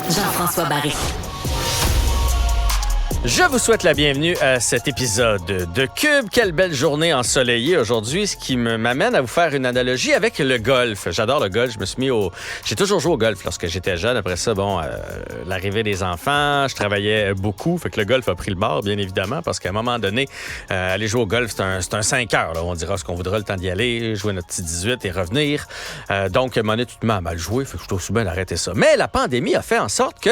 Jean-François Barry. Je vous souhaite la bienvenue à cet épisode de Cube. Quelle belle journée ensoleillée aujourd'hui, ce qui m'amène à vous faire une analogie avec le golf. J'adore le golf. Je me suis mis J'ai toujours joué au golf lorsque j'étais jeune. Après ça, l'arrivée des enfants, je travaillais beaucoup. Fait que le golf a pris le bord, bien évidemment, parce qu'à un moment donné, aller jouer au golf, c'est un 5 heures. Là. On dira ce qu'on voudra, le temps d'y aller, jouer notre petit 18 et revenir. Donc, à un moment donné, tu te mets à mal jouer. Fait que je trouve aussi bien d'arrêter ça. Mais la pandémie a fait en sorte que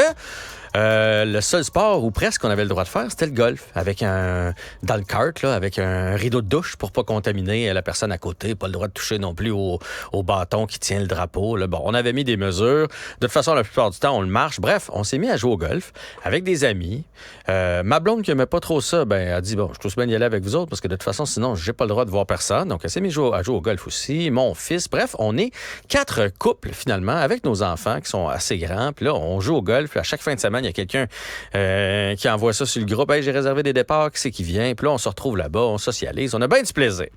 le seul sport où presque on avait le droit de faire, c'était le golf, dans le kart, là, avec un rideau de douche pour pas contaminer la personne à côté, pas le droit de toucher non plus au bâton qui tient le drapeau. Là. Bon, on avait mis des mesures. De toute façon, la plupart du temps, on le marche. Bref, on s'est mis à jouer au golf avec des amis. Ma blonde qui aimait pas trop ça, a dit, bon, je trouve bien d'y aller avec vous autres parce que de toute façon, sinon, j'ai pas le droit de voir personne. Donc, elle s'est mise à jouer au golf aussi. Mon fils. Bref, on est 4 couples, finalement, avec nos enfants qui sont assez grands. Puis là, on joue au golf. Puis à chaque fin de semaine, il y a quelqu'un qui envoie ça sur le groupe. Hey, j'ai réservé des départs, qui c'est qui vient? Puis là, on se retrouve là-bas, on socialise, on a bien du plaisir.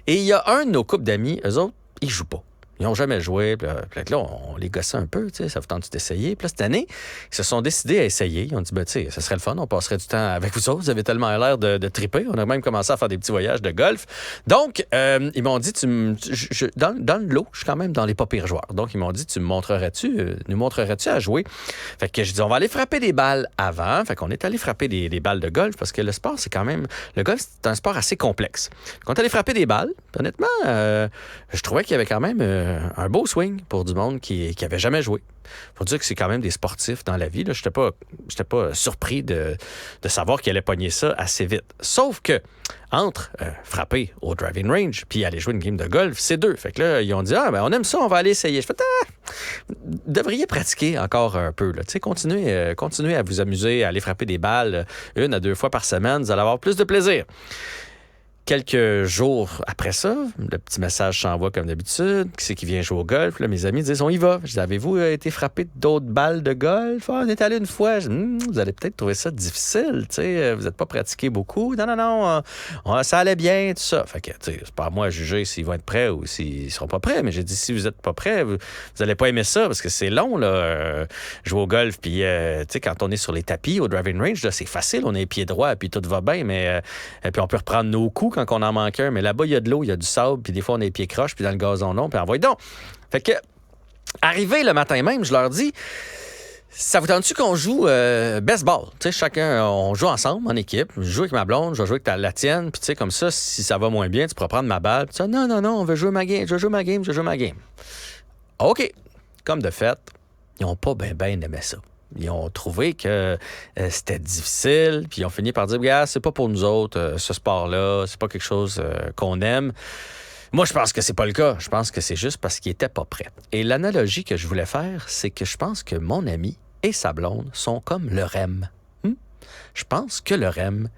Et il y a un de nos couples d'amis, eux autres, ils jouent pas. Ils n'ont jamais joué. Puis là, on les gossait un peu, tu sais, ça vous tente d'essayer. Puis là, cette année, ils se sont décidés à essayer. Ils ont dit, tu sais, ça serait le fun, on passerait du temps avec vous autres. Vous avez tellement l'air de triper. On a même commencé à faire des petits voyages de golf. Donc, ils m'ont dit, dans le lot, je suis quand même dans les pas pires joueurs. Donc, ils m'ont dit, nous montrerais-tu à jouer? Fait que j'ai dit, on va aller frapper des balles avant. Fait qu'on est allé frapper des balles de golf parce que le sport, c'est quand même... Le golf, c'est un sport assez complexe. Quand on est allé frapper des balles, honnêtement, je trouvais qu'il y avait quand même... un beau swing pour du monde qui avait jamais joué. Faut dire que c'est quand même des sportifs dans la vie. Là. J'étais pas surpris de savoir qu'ils allaient pogner ça assez vite. Sauf que entre frapper au driving range puis aller jouer une game de golf, c'est deux. Fait que là, ils ont dit, on aime ça, on va aller essayer. Je fais, vous devriez pratiquer encore un peu. Là. Continuez à vous amuser, à aller frapper des balles 1 à 2 fois par semaine. Vous allez avoir plus de plaisir. Quelques jours après ça, le petit message s'envoie comme d'habitude. Qui c'est qui vient jouer au golf? Là, mes amis disent, on y va. Je dis, avez-vous été frappé d'autres balles de golf? On est allé une fois. Je dis, vous allez peut-être trouver ça difficile. Vous n'êtes pas pratiqué beaucoup. Non, ça allait bien, tout ça. Fait que, c'est pas à moi à juger s'ils vont être prêts ou s'ils seront pas prêts. Mais j'ai dit, si vous n'êtes pas prêts, vous n'allez pas aimer ça parce que c'est long, là, jouer au golf. Puis, quand on est sur les tapis au driving range, là, c'est facile. On a les pieds droits, puis tout va bien. Mais puis on peut reprendre nos coups quand on en manque un, mais là-bas, il y a de l'eau, il y a du sable, puis des fois, on a les pieds croches, puis dans le gazon long, puis envoie donc. Fait que, arrivé le matin même, je leur dis, ça vous tente-tu qu'on joue baseball? Tu sais, chacun, on joue ensemble, en équipe. Je joue avec ma blonde, je vais jouer avec la tienne, puis tu sais, comme ça, si ça va moins bien, tu pourras prendre ma balle. Puis non, on veut jouer ma game, je joue ma game. OK. Comme de fait, ils n'ont pas bien aimé ça. Ils ont trouvé que c'était difficile, puis ils ont fini par dire, regarde, c'est pas pour nous autres, ce sport-là, c'est pas quelque chose qu'on aime. Moi, je pense que c'est pas le cas. Je pense que c'est juste parce qu'ils étaient pas prêts. Et l'analogie que je voulais faire, c'est que je pense que mon ami et sa blonde sont comme le REM. Je pense que le REM,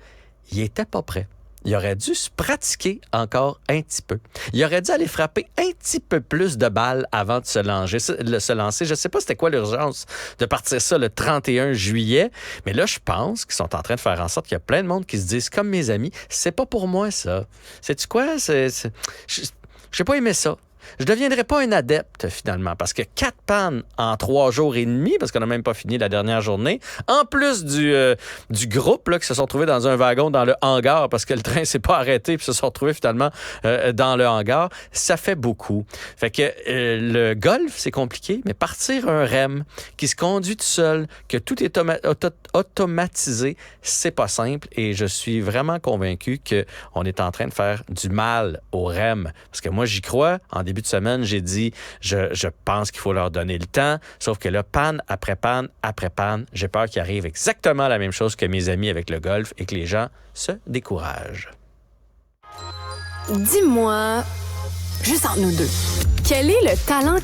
il était pas prêt. Il aurait dû se pratiquer encore un petit peu. Il aurait dû aller frapper un petit peu plus de balles avant de se lancer. Je ne sais pas c'était quoi l'urgence de partir ça le 31 juillet, mais là, je pense qu'ils sont en train de faire en sorte qu'il y a plein de monde qui se disent, comme mes amis, c'est pas pour moi, ça. Sais-tu quoi? J'ai pas aimé ça. Je ne deviendrai pas un adepte, finalement, parce que 4 pannes en 3 jours et demi, parce qu'on n'a même pas fini la dernière journée, en plus du groupe là, qui se sont retrouvés dans un wagon dans le hangar, parce que le train s'est pas arrêté, puis se sont retrouvés finalement dans le hangar, ça fait beaucoup. Fait que le golf, c'est compliqué, mais partir un REM qui se conduit tout seul, que tout est automatisé, c'est pas simple, et je suis vraiment convaincu qu'on est en train de faire du mal au REM, parce que moi, j'y crois. En début de semaine, j'ai dit, je pense qu'il faut leur donner le temps. Sauf que là, panne après panne après panne, j'ai peur qu'il arrive exactement la même chose que mes amis avec le golf et que les gens se découragent. Dis-moi, juste entre nous deux, quel est le talent